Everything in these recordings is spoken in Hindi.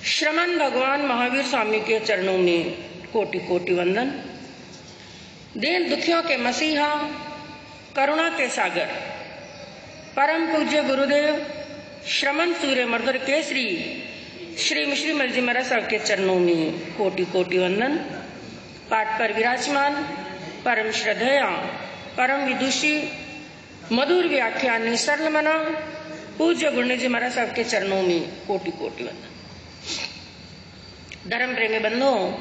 श्रमण भगवान महावीर स्वामी के चरणों में कोटि कोटि वंदन। दीन दुखियों के मसीहा, करुणा के सागर, परम पूज्य गुरुदेव श्रमण सूर्य मर्दर केसरी श्री मिश्री जी महाराज साहब के चरणों में कोटि कोटि वंदन। पाठ पर विराजमान परम श्रद्धेया, परम विदुषी, मधुर व्याख्यानी, सरल मना पूज्य गुरुदेव जी महाराज साहब के चरणों में कोटि कोटि वंदन। धर्म प्रेमी बंधुओं,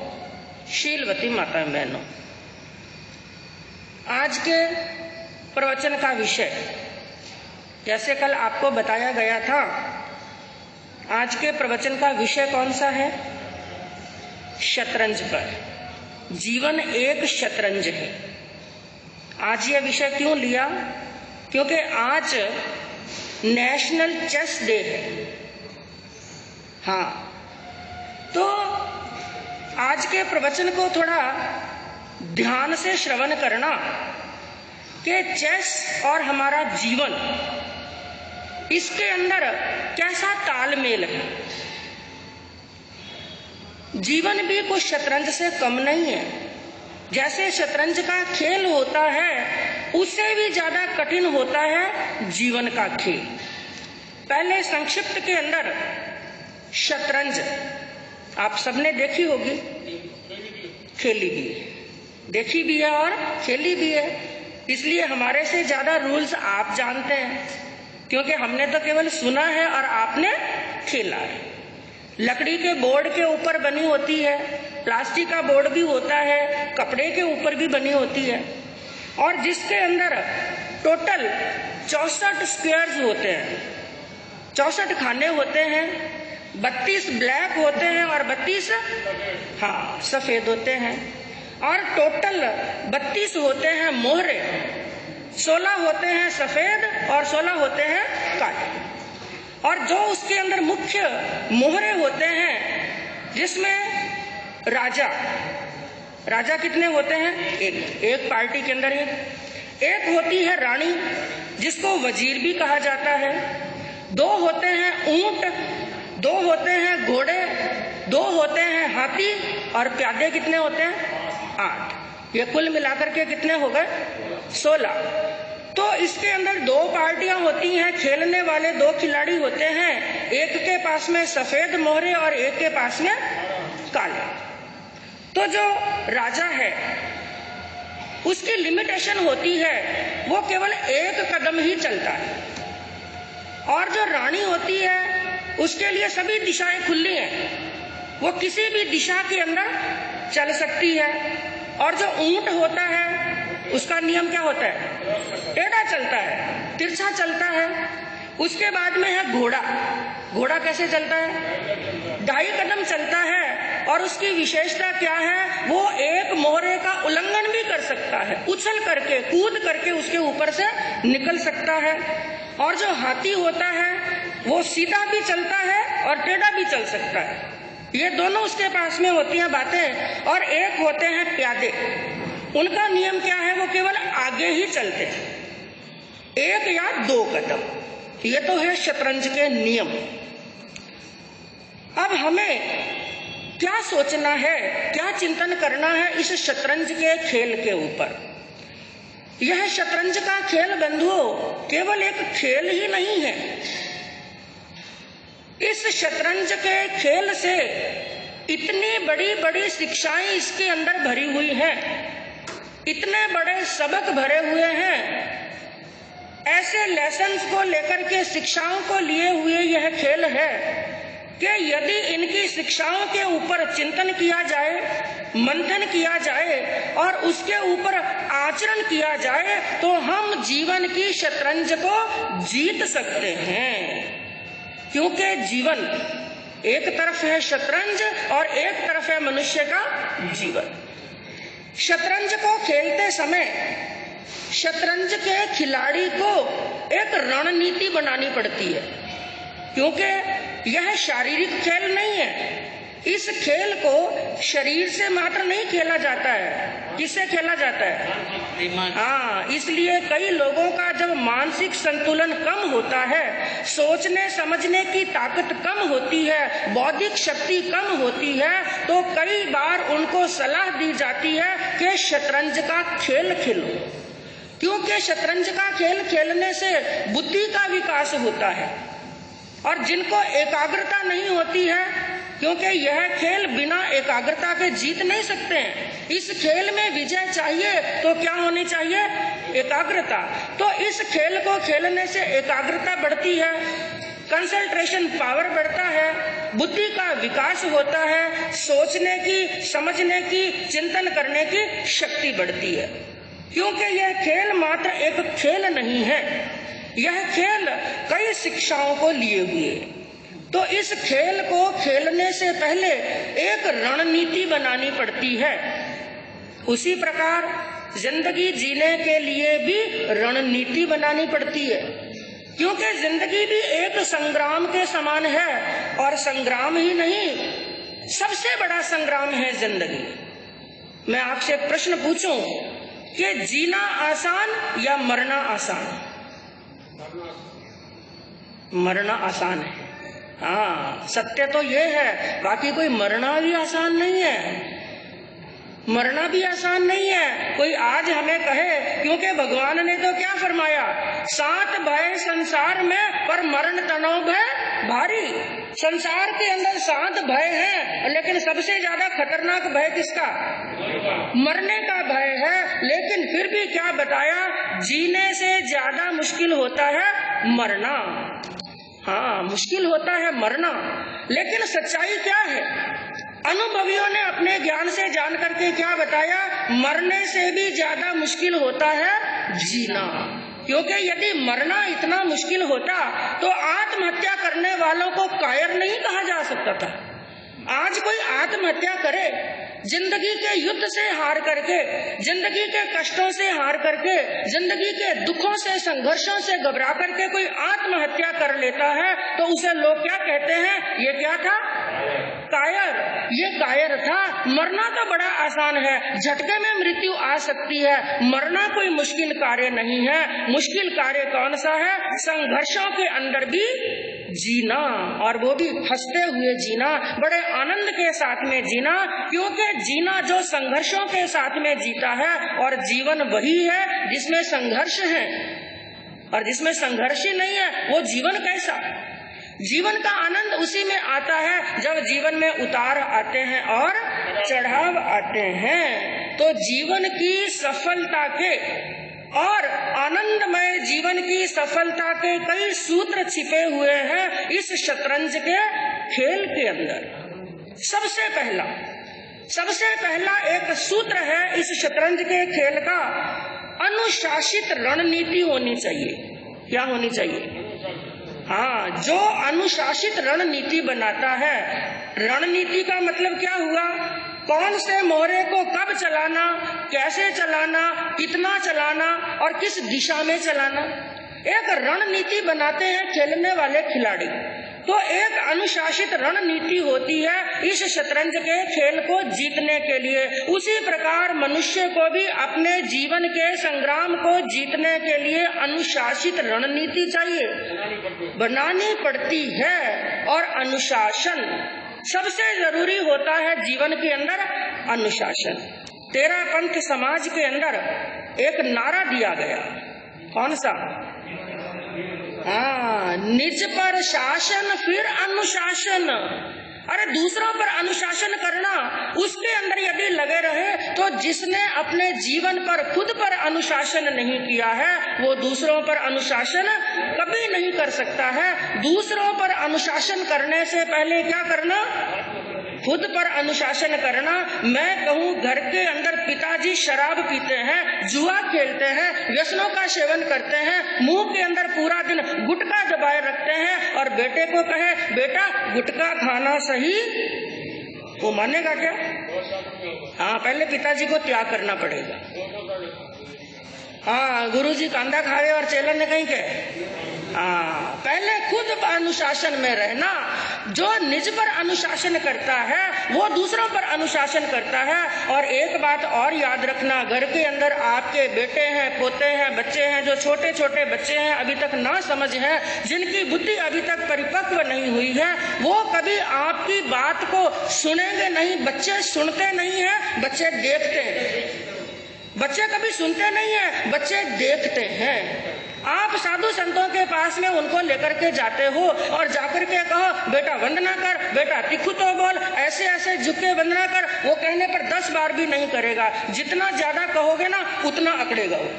शीलवती माता बहनों, आज के प्रवचन का विषय जैसे कल आपको बताया गया था, आज के प्रवचन का विषय कौन सा है? शतरंज पर। जीवन एक शतरंज है। आज यह विषय क्यों लिया? क्योंकि आज नेशनल चेस डे है। हाँ, तो आज के प्रवचन को थोड़ा ध्यान से श्रवण करना कि चेस और हमारा जीवन, इसके अंदर कैसा तालमेल है। जीवन भी कुछ शतरंज से कम नहीं है। जैसे शतरंज का खेल होता है, उससे भी ज्यादा कठिन होता है जीवन का खेल। पहले संक्षिप्त के अंदर शतरंज आप सबने देखी होगी, खेली भी है, देखी भी है और खेली भी है। इसलिए हमारे से ज्यादा रूल्स आप जानते हैं, क्योंकि हमने तो केवल सुना है और आपने खेला है। लकड़ी के बोर्ड के ऊपर बनी होती है, प्लास्टिक का बोर्ड भी होता है, कपड़े के ऊपर भी बनी होती है, और जिसके अंदर टोटल 64 स्क्वायर्स होते हैं, 64 खाने होते हैं, 32 ब्लैक होते हैं और 32 सफेद होते हैं, और टोटल 32 होते हैं मोहरे, 16 होते हैं सफेद और 16 होते हैं काले। और जो उसके अंदर मुख्य मोहरे होते हैं, जिसमें राजा कितने होते हैं? एक पार्टी के अंदर एक होती है रानी, जिसको वजीर भी कहा जाता है। 2 होते हैं ऊंट, 2 होते हैं घोड़े, 2 होते हैं हाथी, और प्यादे कितने होते हैं? 8। ये कुल मिलाकर के कितने हो गए? 16। तो इसके अंदर 2 पार्टियां होती हैं, खेलने वाले 2 खिलाड़ी होते हैं, एक के पास में सफेद मोहरे और एक के पास में काले। तो जो राजा है उसकी लिमिटेशन होती है, वो केवल एक कदम ही चलता है, और जो रानी होती है उसके लिए सभी दिशाएं खुली हैं, वो किसी भी दिशा के अंदर चल सकती है। और जो ऊंट होता है उसका नियम क्या होता है? टेढ़ा चलता है, तिरछा चलता है। उसके बाद में है घोड़ा कैसे चलता है? 2.5 कदम चलता है, और उसकी विशेषता क्या है? वो एक मोहरे का उल्लंघन भी कर सकता है, उछल करके, कूद करके उसके ऊपर से निकल सकता है। और जो हाथी होता है वो सीधा भी चलता है और टेढ़ा भी चल सकता है। ये दोनों उसके पास में होती हैं बातें। और एक होते हैं प्यादे, उनका नियम क्या है? वो केवल आगे ही चलते हैं, 1 या 2 कदम। ये तो है शतरंज के नियम। अब हमें क्या सोचना है, क्या चिंतन करना है इस शतरंज के खेल के ऊपर? यह शतरंज का खेल बंधुओं केवल एक खेल ही नहीं है। इस शतरंज के खेल से इतनी बड़ी बड़ी शिक्षाएं इसके अंदर भरी हुई हैं, इतने बड़े सबक भरे हुए हैं। ऐसे लेसन्स को लेकर के, शिक्षाओं को लिए हुए यह खेल है कि यदि इनकी शिक्षाओं के ऊपर चिंतन किया जाए, मंथन किया जाए और उसके ऊपर आचरण किया जाए, तो हम जीवन की शतरंज को जीत सकते हैं। क्योंकि जीवन एक तरफ है शतरंज और एक तरफ है मनुष्य का जीवन। शतरंज को खेलते समय शतरंज के खिलाड़ी को एक रणनीति बनानी पड़ती है, क्योंकि यह शारीरिक खेल नहीं है। इस खेल को शरीर से मात्र नहीं खेला जाता है, किससे खेला जाता है? हाँ, इसलिए कई लोगों का जब मानसिक संतुलन कम होता है, सोचने समझने की ताकत कम होती है, बौद्धिक शक्ति कम होती है, तो कई बार उनको सलाह दी जाती है कि शतरंज का खेल खेलो, क्योंकि शतरंज का खेल खेलने से बुद्धि का विकास होता है। और जिनको एकाग्रता नहीं होती है, क्योंकि यह खेल बिना एकाग्रता के जीत नहीं सकते हैं, इस खेल में विजय चाहिए तो क्या होनी चाहिए? एकाग्रता। तो इस खेल को खेलने से एकाग्रता बढ़ती है, कंसंट्रेशन पावर बढ़ता है, बुद्धि का विकास होता है, सोचने की, समझने की, चिंतन करने की शक्ति बढ़ती है। क्योंकि यह खेल मात्र एक खेल नहीं है, यह खेल कई शिक्षाओं को लिए हुए। तो इस खेल को खेलने से पहले एक रणनीति बनानी पड़ती है। उसी प्रकार जिंदगी जीने के लिए भी रणनीति बनानी पड़ती है, क्योंकि जिंदगी भी एक संग्राम के समान है, और संग्राम ही नहीं, सबसे बड़ा संग्राम है जिंदगी। मैं आपसे एक प्रश्न पूछूं कि जीना आसान या मरना आसान? मरना आसान है। हाँ, सत्य तो ये है, बाकी कोई मरना भी आसान नहीं है, मरना भी आसान नहीं है। कोई आज हमें कहे, क्योंकि भगवान ने तो क्या फरमाया, 7 भय संसार में पर मरण तनव भय भारी। संसार के अंदर 7 भय हैं, लेकिन सबसे ज्यादा खतरनाक भय किसका? मरने का भय है। लेकिन फिर भी क्या बताया, जीने से ज्यादा मुश्किल होता है मरना। हाँ, मुश्किल होता है मरना, लेकिन सच्चाई क्या है? अनुभवियों ने अपने ज्ञान से जान करके क्या बताया, मरने से भी ज्यादा मुश्किल होता है जीना। क्योंकि यदि मरना इतना मुश्किल होता तो आत्महत्या करने वालों को कायर नहीं कहा जा सकता था। आज कोई आत्महत्या करे, जिंदगी के युद्ध से हार करके, जिंदगी के कष्टों से हार करके, जिंदगी के दुखों से, संघर्षों से घबरा करके कोई आत्महत्या कर लेता है, तो उसे लोग क्या कहते हैं? ये क्या था? कायर। ये कायर था। मरना तो बड़ा आसान है, झटके में मृत्यु आ सकती है, मरना कोई मुश्किल कार्य नहीं है। मुश्किल कार्य कौन सा है? संघर्षों के अंदर भी जीना, और वो भी हंसते हुए जीना, बड़े आनंद के साथ में जीना। क्योंकि जीना जो संघर्षों के साथ में जीता है, और जीवन वही है जिसमें संघर्ष है, और जिसमें संघर्ष ही नहीं है वो जीवन कैसा? जीवन का आनंद उसी में आता है जब जीवन में उतार आते हैं और चढ़ाव आते हैं। तो जीवन की सफलता के और आनंदमय जीवन की सफलता के कई सूत्र छिपे हुए हैं इस शतरंज के खेल के अंदर। सबसे पहला एक सूत्र है इस शतरंज के खेल का, अनुशासित रणनीति होनी चाहिए। क्या होनी चाहिए? हाँ, जो अनुशासित रणनीति बनाता है, रणनीति का मतलब क्या हुआ? कौन से मोहरे को कब चलाना, कैसे चलाना, कितना चलाना और किस दिशा में चलाना, एक रणनीति बनाते हैं खेलने वाले खिलाड़ी। तो एक अनुशासित रणनीति होती है इस शतरंज के खेल को जीतने के लिए। उसी प्रकार मनुष्य को भी अपने जीवन के संग्राम को जीतने के लिए अनुशासित रणनीति चाहिए, बनानी पड़ती है। और अनुशासन सबसे जरूरी होता है जीवन के अंदर, अनुशासन। तेरापंथ समाज के अंदर एक नारा दिया गया, कौन सा? हाँ, निज पर शासन फिर अनुशासन। अरे दूसरों पर अनुशासन करना, उसके अंदर यदि लगे रहे तो जिसने अपने जीवन पर खुद पर अनुशासन नहीं किया है वो दूसरों पर अनुशासन कभी नहीं कर सकता है। दूसरों पर अनुशासन करने से पहले क्या करना? खुद पर अनुशासन करना। मैं कहूँ, घर के अंदर पिताजी शराब पीते हैं, जुआ खेलते हैं, व्यसनों का सेवन करते हैं, मुंह के अंदर पूरा दिन गुटखा दबाए रखते हैं, और बेटे को कहे बेटा गुटखा खाना सही, वो मानेगा क्या? हाँ, पहले पिताजी को त्याग करना पड़ेगा। हाँ, गुरुजी कांदा खावे और चेलन ने कहीं के पहले खुद अनुशासन में रहना। जो निज पर अनुशासन करता है वो दूसरों पर अनुशासन करता है। और एक बात और याद रखना, घर के अंदर आपके बेटे हैं, पोते हैं, बच्चे हैं, जो छोटे छोटे बच्चे हैं, अभी तक ना समझ है, जिनकी बुद्धि अभी तक परिपक्व नहीं हुई है, वो कभी आपकी बात को सुनेंगे नहीं। बच्चे सुनते नहीं हैं, बच्चे देखते हैं। बच्चे कभी सुनते नहीं है, बच्चे देखते हैं। आप साधु संतों के पास में उनको लेकर के जाते हो और जाकर के कहो बेटा वंदना कर, बेटा तिखु तो बोल, ऐसे ऐसे झुक के वंदना कर, वो कहने पर 10 बार भी नहीं करेगा। जितना ज्यादा कहोगे ना उतना अकड़ेगा वो।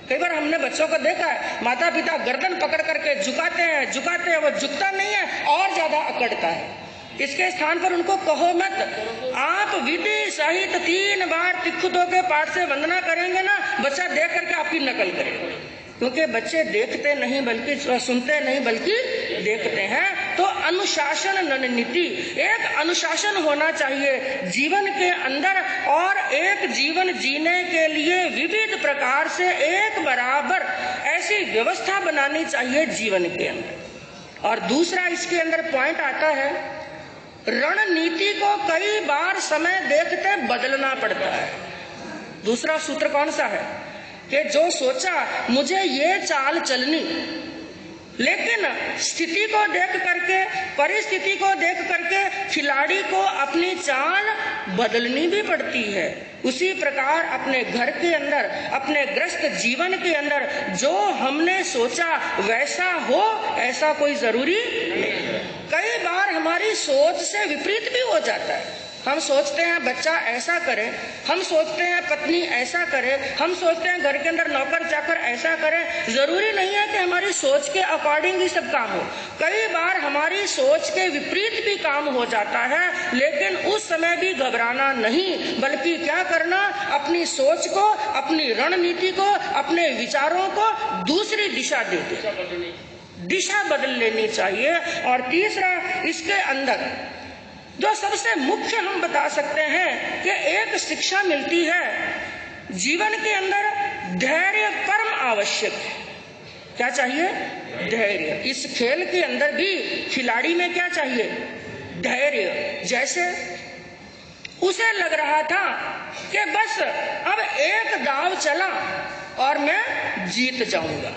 कई बार हमने बच्चों को देखा है, माता पिता गर्दन पकड़ करके झुकाते हैं, वो झुकता नहीं है और ज्यादा अकड़ता है। इसके स्थान पर उनको कहो मत। आप विधि सहित 3 बार तिखुतों के पाठ से वंदना करेंगे ना, बच्चा देख करके आपकी नकल करेगा। क्योंकि बच्चे देखते नहीं बल्कि सुनते नहीं बल्कि देखते हैं। तो अनुशासन रणनीति, एक अनुशासन होना चाहिए जीवन के अंदर। और एक जीवन जीने के लिए विविध प्रकार से एक बराबर ऐसी व्यवस्था बनानी चाहिए जीवन के अंदर। और दूसरा इसके अंदर पॉइंट आता है, रणनीति को कई बार समय देखते बदलना पड़ता है। दूसरा सूत्र कौन सा है कि जो सोचा मुझे ये चाल चलनी, लेकिन स्थिति को देख करके, परिस्थिति को देख करके खिलाड़ी को अपनी चाल बदलनी भी पड़ती है। उसी प्रकार अपने घर के अंदर, अपने ग्रस्त जीवन के अंदर जो हमने सोचा वैसा हो, ऐसा कोई जरूरी नहीं। कई बार हमारी सोच से विपरीत भी हो जाता है। हम सोचते हैं बच्चा ऐसा करे, हम सोचते हैं पत्नी ऐसा करे, हम सोचते हैं घर के अंदर नौकर चाकर ऐसा करे। जरूरी नहीं है कि हमारी सोच के अकॉर्डिंग ही सब काम हो। कई बार हमारी सोच के विपरीत भी काम हो जाता है, लेकिन उस समय भी घबराना नहीं, बल्कि क्या करना, अपनी सोच को, अपनी रणनीति को, अपने विचारों को दूसरी दिशा दे दे, दिशा बदल लेनी चाहिए। और तीसरा इसके अंदर जो सबसे मुख्य हम बता सकते हैं कि एक शिक्षा मिलती है जीवन के अंदर, धैर्य परम आवश्यक है। क्या चाहिए? धैर्य। इस खेल के अंदर भी खिलाड़ी में क्या चाहिए? धैर्य। जैसे उसे लग रहा था कि बस अब एक दाव चला और मैं जीत जाऊंगा,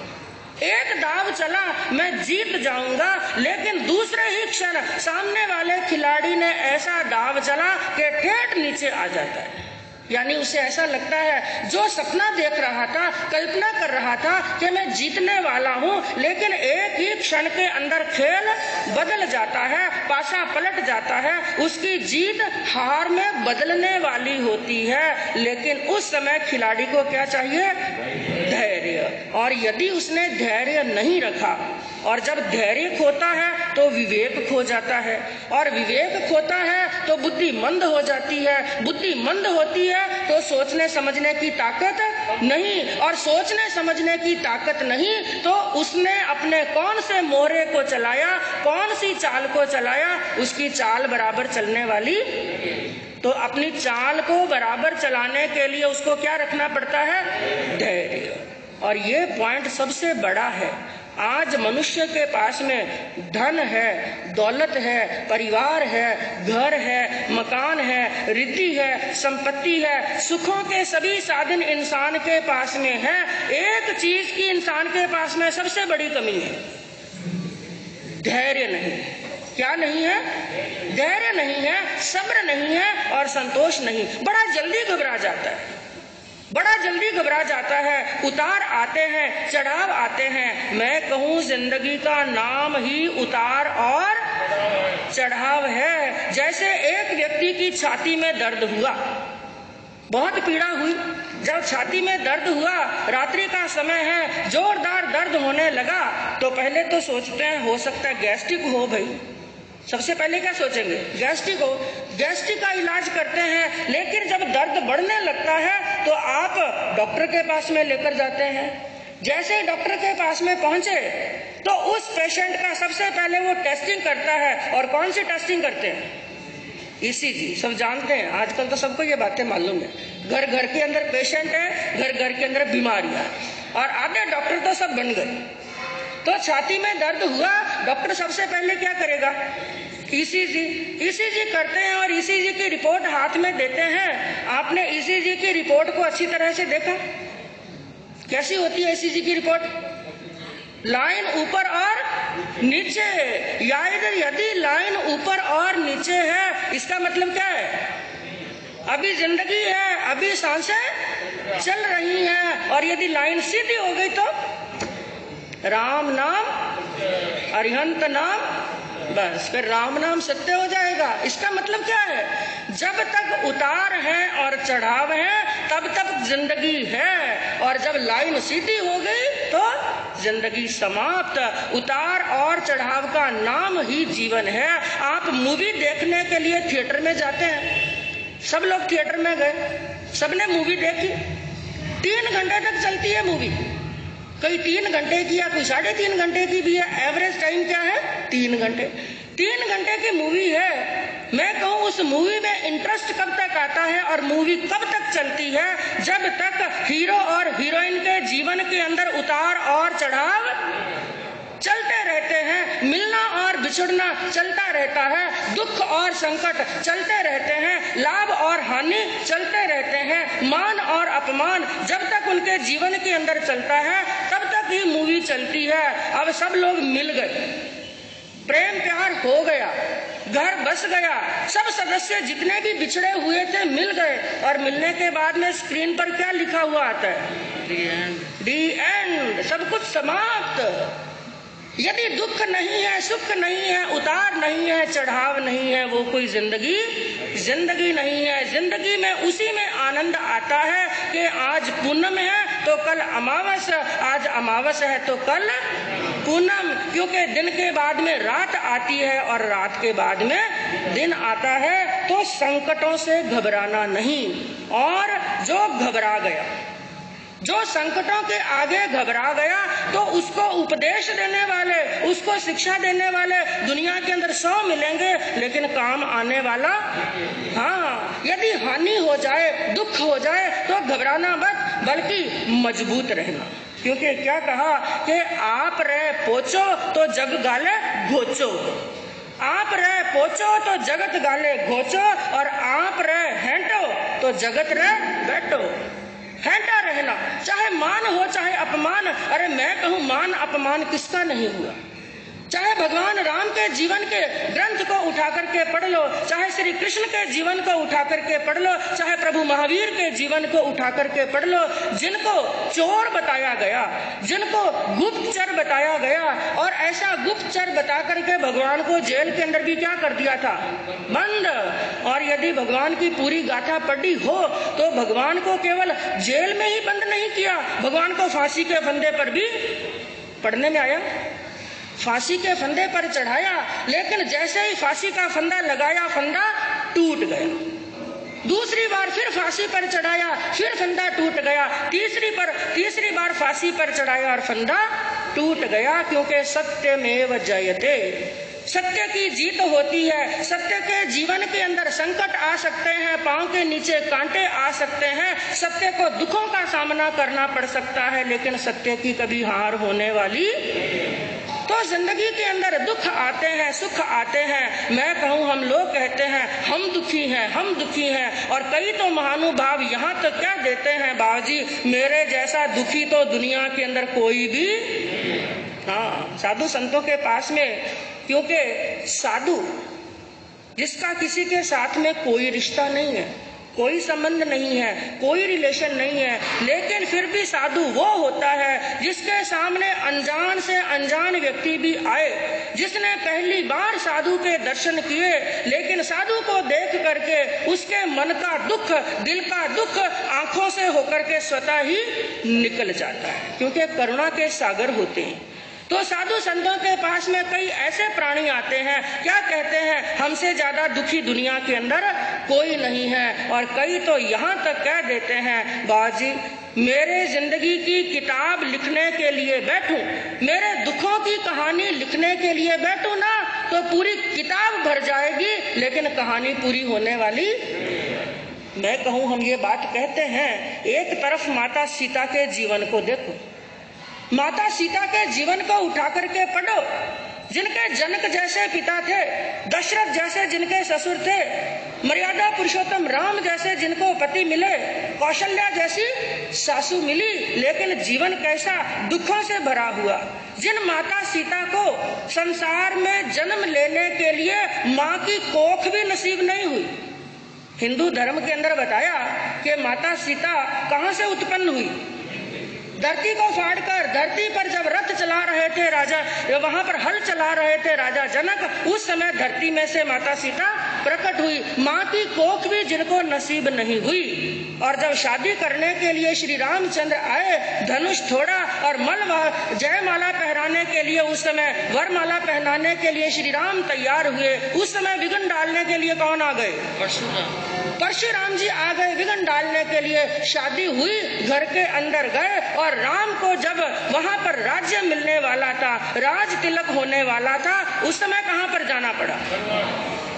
एक दाव चला मैं जीत जाऊंगा, लेकिन दूसरे ही क्षण सामने वाले खिलाड़ी ने ऐसा दाव चला कि ठेठ नीचे आ जाता है। यानी उसे ऐसा लगता है, जो सपना देख रहा था, कल्पना कर रहा था कि मैं जीतने वाला हूं, लेकिन एक ही क्षण के अंदर खेल बदल जाता है, पासा पलट जाता है, उसकी जीत हार में बदलने वाली होती है। लेकिन उस समय खिलाड़ी को क्या चाहिए? धैर्य। और यदि उसने धैर्य नहीं रखा, और जब धैर्य खोता है तो विवेक खो जाता है, और विवेक खोता है तो बुद्धि मंद हो जाती है, बुद्धि मंद होती है तो सोचने समझने की ताकत नहीं, और सोचने समझने की ताकत नहीं तो उसने अपने कौन से मोहरे को चलाया, कौन सी चाल को चलाया, उसकी चाल बराबर चलने वाली। तो अपनी चाल को बराबर चलाने के लिए उसको क्या रखना पड़ता है? धैर्य। और ये पॉइंट सबसे बड़ा है। आज मनुष्य के पास में धन है, दौलत है, परिवार है, घर है, मकान है, रिद्धि है, संपत्ति है, सुखों के सभी साधन इंसान के पास में है। एक चीज की इंसान के पास में सबसे बड़ी कमी है, धैर्य नहीं है। क्या नहीं है? धैर्य नहीं है, सब्र नहीं है और संतोष नहीं। बड़ा जल्दी घबरा जाता है, बड़ा जल्दी घबरा जाता है। उतार आते हैं, चढ़ाव आते हैं। मैं कहूँ जिंदगी का नाम ही उतार और चढ़ाव है। जैसे एक व्यक्ति की छाती में दर्द हुआ, बहुत पीड़ा हुई, जब छाती में दर्द हुआ, रात्रि का समय है, जोरदार दर्द होने लगा, तो पहले तो सोचते हैं हो सकता है गैस्ट्रिक हो। भाई सबसे पहले क्या सोचेंगे? गैस्ट्रिक हो, गैस्ट्रिक का इलाज करते हैं। लेकिन जब दर्द बढ़ने लगता है तो आप डॉक्टर के पास में लेकर जाते हैं। जैसे डॉक्टर के पास में पहुंचे तो उस पेशेंट का सबसे पहले वो टेस्टिंग करता है। और कौन सी टेस्टिंग करते हैं? ईसीजी। सब जानते हैं, आजकल तो सबको ये बातें मालूम है। घर घर के अंदर पेशेंट है, घर घर के अंदर बीमारियां, और आधे डॉक्टर तो सब बन गए। तो छाती में दर्द हुआ, डॉक्टर सबसे पहले क्या करेगा? ईसीजी करते हैं और ईसीजी की रिपोर्ट हाथ में देते हैं। आपने ईसीजी की रिपोर्ट को अच्छी तरह से देखा? कैसी होती है ईसीजी की रिपोर्ट? लाइन ऊपर और नीचे, या यदि लाइन ऊपर और नीचे है, इसका मतलब क्या है? अभी जिंदगी है, अभी सांसें चल रही हैं। और यदि लाइन सीधी हो गई तो राम नाम अरिहंत नाम, बस फिर राम नाम सत्य हो जाएगा। इसका मतलब क्या है? जब तक उतार है और चढ़ाव है तब तक जिंदगी है, और जब लाइन सीधी हो गई तो जिंदगी समाप्त। उतार और चढ़ाव का नाम ही जीवन है। आप मूवी देखने के लिए थिएटर में जाते हैं, सब लोग थिएटर में गए, सबने मूवी देखी, 3 घंटे तक चलती है मूवी। कोई 3 घंटे की या कोई 3.5 घंटे की भी है। एवरेज टाइम क्या है? 3 घंटे। 3 घंटे की मूवी है। मैं कहूँ उस मूवी में इंटरेस्ट कब तक आता है और मूवी कब तक चलती है? जब तक हीरो और हीरोइन के जीवन के अंदर उतार और चढ़ाव चलते रहते हैं, मिलना और बिछड़ना चलता रहता है, दुख और संकट चलते रहते हैं, लाभ और हानि चलते रहते हैं, मान और अपमान जब तक उनके जीवन के अंदर चलता है तब तक ही मूवी चलती है। अब सब लोग मिल गए, प्रेम प्यार हो गया, घर बस गया, सब सदस्य जितने भी बिछड़े हुए थे मिल गए, और मिलने के बाद में स्क्रीन पर क्या लिखा हुआ आता है? दी एंड। सब कुछ समाप्त। यदि दुख नहीं है, सुख नहीं है, उतार नहीं है, चढ़ाव नहीं है, वो कोई जिंदगी नहीं है। जिंदगी में उसी में आनंद आता है कि आज पूनम है तो कल अमावस, आज अमावस है तो कल पूनम, क्योंकि दिन के बाद में रात आती है और रात के बाद में दिन आता है। तो संकटों से घबराना नहीं, और जो घबरा गया, जो संकटों के आगे घबरा गया, तो उसको उपदेश देने वाले, उसको शिक्षा देने वाले दुनिया के अंदर 100 मिलेंगे, लेकिन काम आने वाला, हाँ, यदि हानि हो जाए, दुख हो जाए तो घबराना मत, बल्कि मजबूत रहना। क्योंकि क्या कहा कि आप रहे पोचो तो जग गाले घोचो, आप रहे पोचो तो जगत गाले घोचो, और आप रहे हेंटो तो जगत रहे बैठो। हेंटा रहना, चाहे मान हो चाहे अपमान। अरे मैं कहूँ मान अपमान किसका नहीं हुआ? चाहे भगवान राम के जीवन के ग्रंथ को उठा करके पढ़ लो, चाहे श्री कृष्ण के जीवन को उठा करके पढ़ लो, चाहे प्रभु महावीर के जीवन को उठा करके पढ़ लो, जिनको चोर बताया गया, जिनको गुप्तचर बताया गया, और ऐसा गुप्तचर बता करके भगवान को जेल के अंदर भी क्या कर दिया था? बंद। और यदि भगवान की पूरी गाथा पढ़ी हो तो भगवान को केवल जेल में ही बंद नहीं किया, भगवान को फांसी के फंदे पर भी पढ़ने में आया, फांसी के फंदे पर चढ़ाया, लेकिन जैसे ही फांसी का फंदा लगाया फंदा टूट गया। दूसरी बार फिर फांसी पर चढ़ाया, फिर फंदा टूट गया, तीसरी बार फांसी पर चढ़ाया और फंदा टूट गया। क्योंकि सत्यमेव जयते, सत्य की जीत होती है। सत्य के जीवन के अंदर संकट आ सकते हैं, पांव के नीचे कांटे आ सकते हैं, सत्य को दुखों का सामना करना पड़ सकता है, लेकिन सत्य की कभी हार होने वाली। तो जिंदगी के अंदर दुख आते हैं, सुख आते हैं। मैं कहूँ हम लोग कहते हैं हम दुखी हैं, हम दुखी हैं, और कई तो महानुभाव यहाँ तो क्या देते हैं, बाबूजी मेरे जैसा दुखी तो दुनिया के अंदर कोई भी, हाँ, साधु संतों के पास में, क्योंकि साधु जिसका किसी के साथ में कोई रिश्ता नहीं है, कोई संबंध नहीं है, कोई रिलेशन नहीं है, लेकिन फिर भी साधु वो होता है जिसके सामने अनजान से अनजान व्यक्ति भी आए, जिसने पहली बार साधु के दर्शन किए, लेकिन साधु को देख करके उसके मन का दुख, दिल का दुख आंखों से होकर के स्वतः ही निकल जाता है, क्योंकि करुणा के सागर होते हैं। तो साधु संतों के पास में कई ऐसे प्राणी आते हैं, क्या कहते हैं, हमसे ज्यादा दुखी दुनिया के अंदर कोई नहीं है, और कई तो यहाँ तक कह देते हैं, बाजी मेरे जिंदगी की किताब लिखने के लिए बैठूं, मेरे दुखों की कहानी लिखने के लिए बैठूं ना, तो पूरी किताब भर जाएगी, लेकिन कहानी पूरी होने वाली। मैं कहूँ हम ये बात कहते हैं, एक तरफ माता सीता के जीवन को देखो, माता सीता के जीवन को उठा करके पढ़ो। जिनके जनक जैसे पिता थे, दशरथ जैसे जिनके ससुर थे, मर्यादा पुरुषोत्तम राम जैसे जिनको पति मिले, कौशल्या जैसी सासू मिली, लेकिन जीवन कैसा दुखों से भरा हुआ। जिन माता सीता को संसार में जन्म लेने के लिए माँ की कोख भी नसीब नहीं हुई। हिंदू धर्म के अंदर बताया कि माता सीता कहाँ से उत्पन्न हुई। धरती को फाड़कर धरती पर जब रथ चला रहे थे राजा, वहां पर हल चला रहे थे राजा जनक, उस समय धरती में से माता सीता प्रकट हुई। माँ की कोख भी जिनको नसीब नहीं हुई। और जब शादी करने के लिए श्री रामचंद्र आए, धनुष छोड़ा और जयमाला पहनाने के लिए, उस समय वरमाला पहनाने के लिए श्री राम तैयार हुए। उस समय विघ्न डालने के लिए कौन आ गए? परशुराम जी आ गए विघ्न डालने के लिए। शादी हुई, घर के अंदर गए और राम को जब वहां पर राज्य मिलने वाला था, राज तिलक होने वाला था, उस समय कहां पर जाना पड़ा?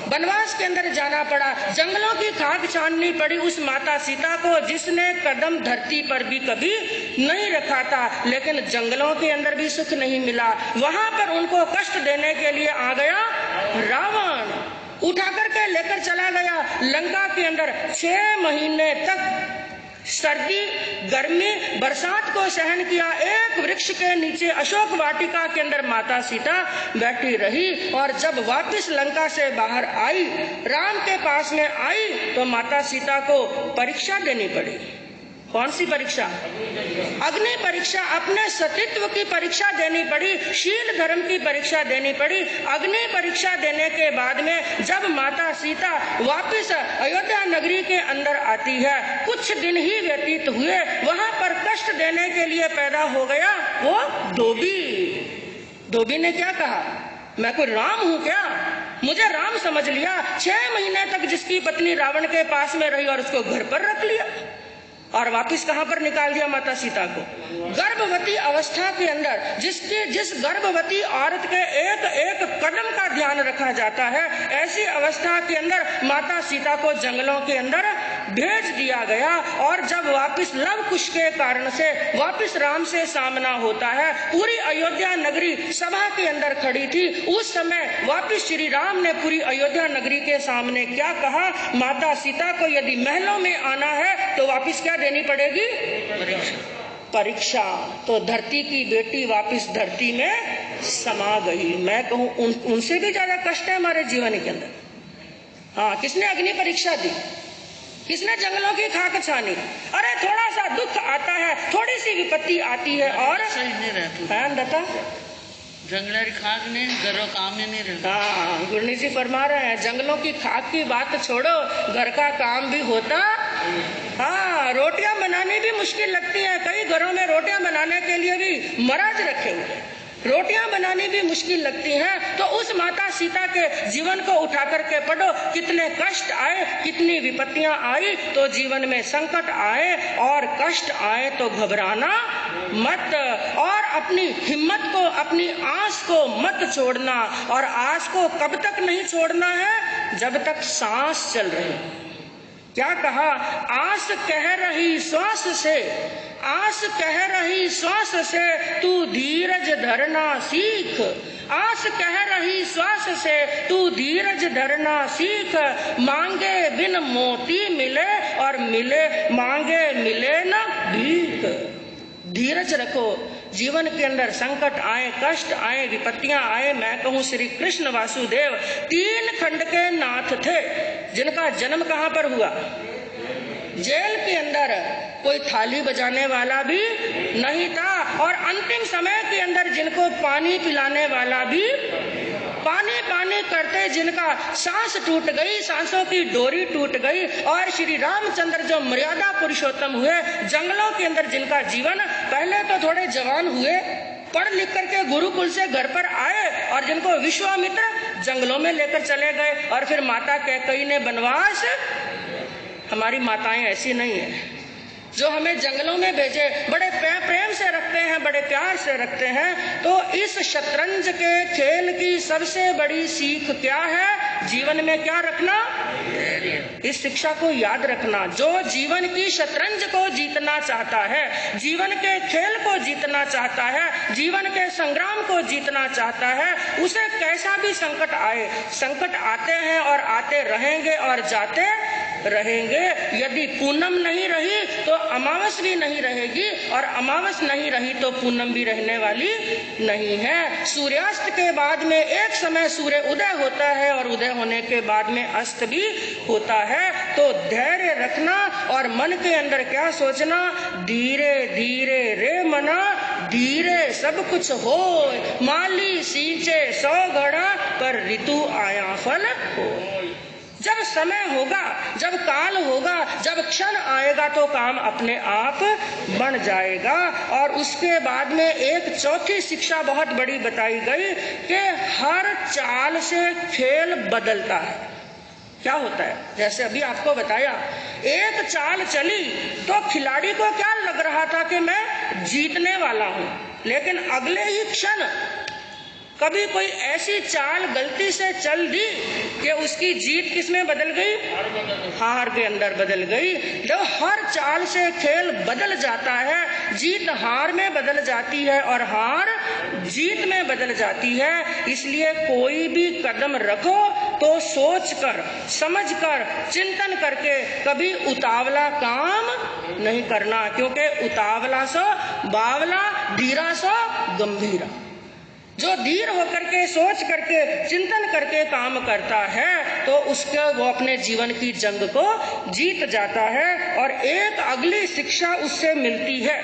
वनवास के अंदर जाना पड़ा। जंगलों की खाक छाननी पड़ी उस माता सीता को, जिसने कदम धरती पर भी कभी नहीं रखा था। लेकिन जंगलों के अंदर भी सुख नहीं मिला। वहां पर उनको कष्ट देने के लिए आ गया रावण, उठा करके लेकर चला गया लंका के अंदर। 6 महीने तक सर्दी, गर्मी, बरसात को सहन किया। एक वृक्ष के नीचे अशोक वाटिका के अंदर माता सीता बैठी रही। और जब वापस लंका से बाहर आई, राम के पास में आई, तो माता सीता को परीक्षा देनी पड़ी। कौन सी परीक्षा? अग्नि परीक्षा। अपने सतीत्व की परीक्षा देनी पड़ी, शील धर्म की परीक्षा देनी पड़ी। अग्नि परीक्षा देने के बाद में जब माता सीता वापस अयोध्या नगरी के अंदर आती है, कुछ दिन ही व्यतीत हुए, वहां पर कष्ट देने के लिए पैदा हो गया वो धोबी। धोबी ने क्या कहा? मैं कोई राम हूँ क्या? मुझे राम समझ लिया। 6 महीने तक जिसकी पत्नी रावण के पास में रही और उसको घर पर रख लिया और वापिस कहां पर निकाल दिया माता सीता को? गर्भवती अवस्था के अंदर जिस गर्भवती औरत के एक एक कदम का ध्यान रखा जाता है, ऐसी अवस्था के अंदर माता सीता को जंगलों के अंदर भेज दिया गया। और जब वापिस लव कुश के कारण से वापिस राम से सामना होता है, पूरी अयोध्या नगरी सभा के अंदर खड़ी थी। उस समय वापिस श्री राम ने पूरी अयोध्या नगरी के सामने क्या कहा? माता सीता को यदि महलों में आना है तो वापिस क्या देनी पड़ेगी? परीक्षा। तो धरती की बेटी वापिस धरती में समा गई। मैं कहूँ उनसे भी ज्यादा कष्ट है हमारे जीवन के अंदर। हाँ, किसने अग्नि परीक्षा दी? किसने जंगलों की खाक छानी? अरे थोड़ा सा दुख आता है, थोड़ी सी विपत्ति आती है और सही नहीं रहता। जंगलों की खाक ने घरों काम नहीं रहता। हाँ, गुरनी जी फरमा रहे हैं, जंगलों की खाक की बात छोड़ो, घर का काम भी होता। हाँ, रोटियां बनानी भी मुश्किल लगती है। कई घरों में रोटियां बनाने के लिए भी महाराज रखे हुए, रोटियां बनानी भी मुश्किल लगती हैं। तो उस माता सीता के जीवन को उठा करके पढ़ो, कितने कष्ट आए, कितनी विपत्तियां आई। तो जीवन में संकट आए और कष्ट आए तो घबराना मत, और अपनी हिम्मत को, अपनी आस को मत छोड़ना। और आस को कब तक नहीं छोड़ना है? जब तक सांस चल रही। क्या कहा? आस कह रही श्वास से, आस कह रही श्वास से, तू धीरज धरना सीख। आस कह रही श्वास से, तू धीरज धरना सीख। मांगे बिन मोती मिले और मिले मांगे मिले न भीख। धीरज रखो। जीवन के अंदर संकट आए, कष्ट आए, विपत्तियां आए। मैं कहूँ श्री कृष्ण वासुदेव 3 खंड के नाथ थे, जिनका जन्म कहाँ पर हुआ? जेल के अंदर। कोई थाली बजाने वाला भी नहीं था। और अंतिम समय के अंदर जिनको पानी पिलाने वाला भी, पानी पानी करते जिनका सांस टूट गई, सांसों की डोरी टूट गई। और श्री रामचंद्र जो मर्यादा पुरुषोत्तम हुए, जंगलों के अंदर जिनका जीवन, पहले तो थोड़े जवान हुए, पढ़ लिख करके गुरुकुल से घर पर आए, और जिनको विश्वामित्र जंगलों में लेकर चले गए। और फिर माता कैकेयी ने वनवास। हमारी माताएं ऐसी नहीं है जो हमें जंगलों में भेजे, बड़े प्रेम से रखते हैं, बड़े प्यार से रखते हैं। तो इस शतरंज के खेल की सबसे बड़ी सीख क्या है? जीवन में क्या रखना? इस शिक्षा को याद रखना। जो जीवन की शतरंज को जीतना चाहता है, जीवन के खेल को जीतना चाहता है, जीवन के संग्राम को जीतना चाहता है, उसे कैसा भी संकट आए, संकट आते हैं और आते रहेंगे और जाते रहेंगे। यदि पूनम नहीं रही तो अमावस भी नहीं रहेगी, और अमावस नहीं रही तो पूनम भी रहने वाली नहीं है। सूर्यास्त के बाद में एक समय सूर्य उदय होता है और उदय होने के बाद में अस्त भी होता है। तो धैर्य रखना और मन के अंदर क्या सोचना? धीरे धीरे रे मना, धीरे सब कुछ हो, माली सींचे 100 घड़ा, पर ऋतु आया फल हो। जब समय होगा, जब काल होगा, जब क्षण आएगा तो काम अपने आप बन जाएगा। और उसके बाद में एक चौथी शिक्षा बहुत बड़ी बताई गई कि हर चाल से खेल बदलता है। क्या होता है? जैसे अभी आपको बताया, एक चाल चली तो खिलाड़ी को क्या लग रहा था कि मैं जीतने वाला हूं, लेकिन अगले ही क्षण कभी कोई ऐसी चाल गलती से चल दी कि उसकी जीत किसमें बदल गई? हार के अंदर बदल गई। जब हर चाल से खेल बदल जाता है, जीत हार में बदल जाती है और हार जीत में बदल जाती है। इसलिए कोई भी कदम रखो तो सोच कर, समझ कर, चिंतन करके, कभी उतावला काम नहीं करना, क्योंकि उतावला सो बावला, धीरा सो गंभीरा। जो धीर होकर के, सोच करके, चिंतन करके काम करता है तो उसके वो अपने जीवन की जंग को जीत जाता है। और एक अगली शिक्षा उससे मिलती है।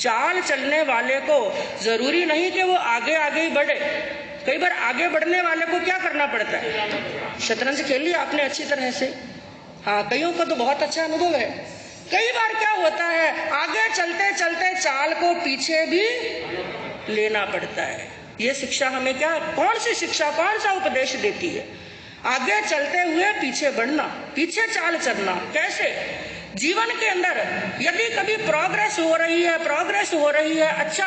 चाल चलने वाले को जरूरी नहीं कि वो आगे आगे ही बढ़े। कई बार आगे बढ़ने वाले को क्या करना पड़ता है? शतरंज खेल ली आपने अच्छी तरह से, हाँ, कईयों का तो बहुत अच्छा अनुभव है। कई बार क्या होता है, आगे चलते चलते चाल को पीछे भी लेना पड़ता है। ये शिक्षा हमें क्या, कौन सी शिक्षा, कौन सा उपदेश देती है? आगे चलते हुए पीछे बढ़ना, पीछे चाल चलना। कैसे? जीवन के अंदर यदि कभी प्रोग्रेस हो रही है, अच्छा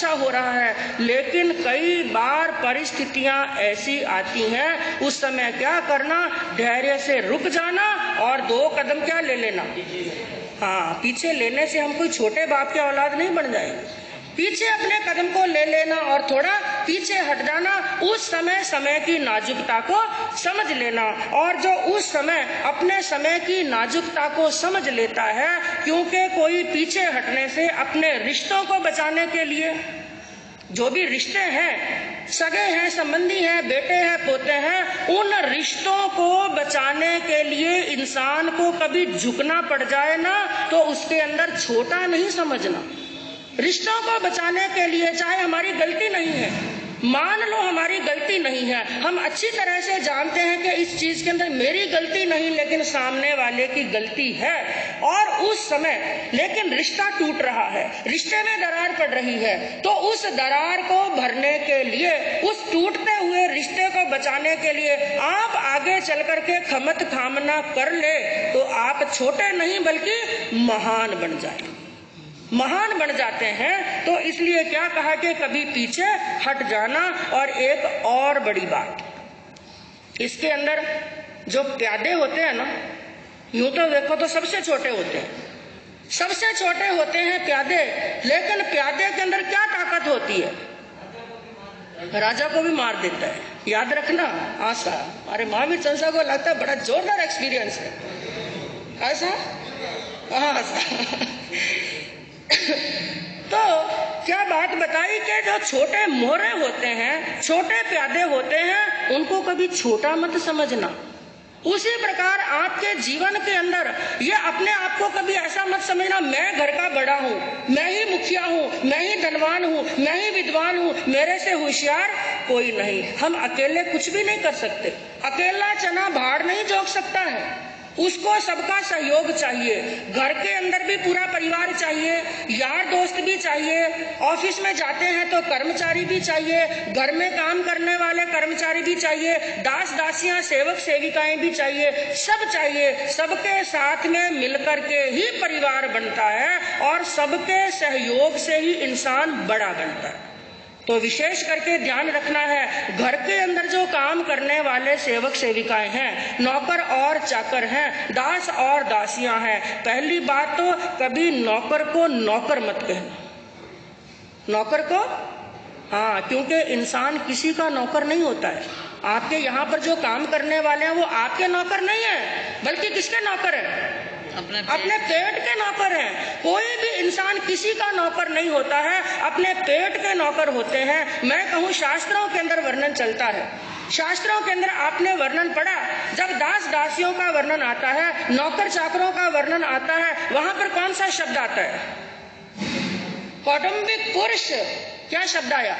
हो रहा है, लेकिन कई बार परिस्थितियां ऐसी आती हैं, उस समय क्या करना? धैर्य से रुक जाना और 2 कदम क्या ले लेना? हाँ, पीछे लेने से हम कोई छोटे बाप के औलाद नहीं बन जाएंगे। पीछे अपने कदम को ले लेना और थोड़ा पीछे हट जाना, उस समय की नाजुकता को समझ लेना। और जो उस समय अपने समय की नाजुकता को समझ लेता है, क्योंकि कोई पीछे हटने से अपने रिश्तों को बचाने के लिए, जो भी रिश्ते हैं, सगे हैं, संबंधी हैं, बेटे हैं, पोते हैं, उन रिश्तों को बचाने के लिए इंसान को कभी झुकना पड़ जाए ना, तो उसके अंदर छोटा नहीं समझना। रिश्तों को बचाने के लिए, चाहे हमारी गलती नहीं है, मान लो हमारी गलती नहीं है, हम अच्छी तरह से जानते हैं कि इस चीज के अंदर मेरी गलती नहीं, लेकिन सामने वाले की गलती है, और उस समय लेकिन रिश्ता टूट रहा है, रिश्ते में दरार पड़ रही है, तो उस दरार को भरने के लिए, उस टूटते हुए रिश्ते को बचाने के लिए आप आगे चल करके खमत खामना कर ले, तो आप छोटे नहीं बल्कि महान बन जाए, महान बन जाते हैं। तो इसलिए क्या कहा कि कभी पीछे हट जाना। और एक और बड़ी बात, इसके अंदर जो प्यादे होते हैं ना, यूं तो देखो तो सबसे छोटे होते हैं, सबसे छोटे होते हैं प्यादे, लेकिन प्यादे के अंदर क्या ताकत होती है? राजा को भी मार देता है। याद रखना। आशा, हमारे महावीर संस्था को लगता है बड़ा जोरदार एक्सपीरियंस है ऐसा। तो क्या बात बताई कि जो छोटे मोरे होते हैं, छोटे प्यादे होते हैं, उनको कभी छोटा मत समझना। उसी प्रकार आपके जीवन के अंदर ये अपने आप को कभी ऐसा मत समझना मैं घर का बड़ा हूँ, मैं ही मुखिया हूँ, मैं ही धनवान हूँ, मैं ही विद्वान हूँ, मेरे से होशियार कोई नहीं। हम अकेले कुछ भी नहीं कर सकते। अकेला चना भाड़ नहीं जोक सकता है, उसको सबका सहयोग चाहिए। घर के अंदर भी पूरा परिवार चाहिए, यार दोस्त भी चाहिए, ऑफिस में जाते हैं तो कर्मचारी भी चाहिए, घर में काम करने वाले कर्मचारी भी चाहिए, दास दासियां, सेवक सेविकाएं भी चाहिए, सब चाहिए। सबके साथ में मिलकर के ही परिवार बनता है और सबके सहयोग से ही इंसान बड़ा बनता है। तो विशेष करके ध्यान रखना है, घर के अंदर जो काम करने वाले सेवक सेविकाएं हैं, नौकर और चाकर हैं, दास और दासियां हैं, पहली बात तो कभी नौकर को नौकर मत कहना। नौकर को, हाँ, क्योंकि इंसान किसी का नौकर नहीं होता है। आपके यहाँ पर जो काम करने वाले हैं वो आपके नौकर नहीं है, बल्कि किसके नौकर है? अपने पेट के नौकर हैं। कोई भी इंसान किसी का नौकर नहीं होता है, अपने पेट के नौकर होते हैं। मैं कहूँ शास्त्रों के अंदर वर्णन चलता है, शास्त्रों के अंदर आपने वर्णन पढ़ा, जब दास दासियों का वर्णन आता है, नौकर चाकरों का वर्णन आता है, वहां पर कौन सा शब्द आता है? कौटुंबिक पुरुष। क्या शब्द आया?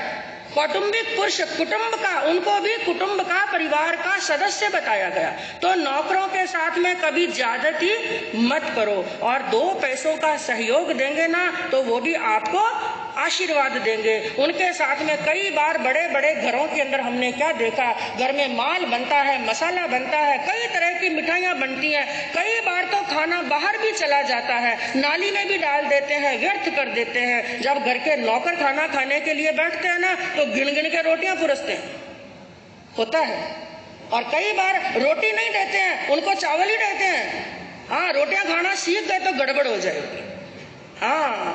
कौटुंबिक पुरुष, कुटुंब का, उनको भी कुटुंब का, परिवार का सदस्य बताया गया। तो नौकरों के साथ में कभी ज्यादती मत करो, और 2 पैसों का सहयोग देंगे ना तो वो भी आपको आशीर्वाद देंगे। उनके साथ में कई बार बड़े बड़े घरों के अंदर हमने क्या देखा, घर में माल बनता है, मसाला बनता है, कई तरह की मिठाइयां बनती हैं, कई बार तो खाना बाहर भी चला जाता है, नाली में भी डाल देते हैं, व्यर्थ कर देते हैं। जब घर के नौकर खाना खाने के लिए बैठते हैं ना तो गिन गिन के रोटियां पुरसते हैं, होता है। और कई बार रोटी नहीं देते हैं, उनको चावल ही देते हैं। हाँ, रोटियां खाना सीख गए तो गड़बड़ हो जाएगी। हाँ।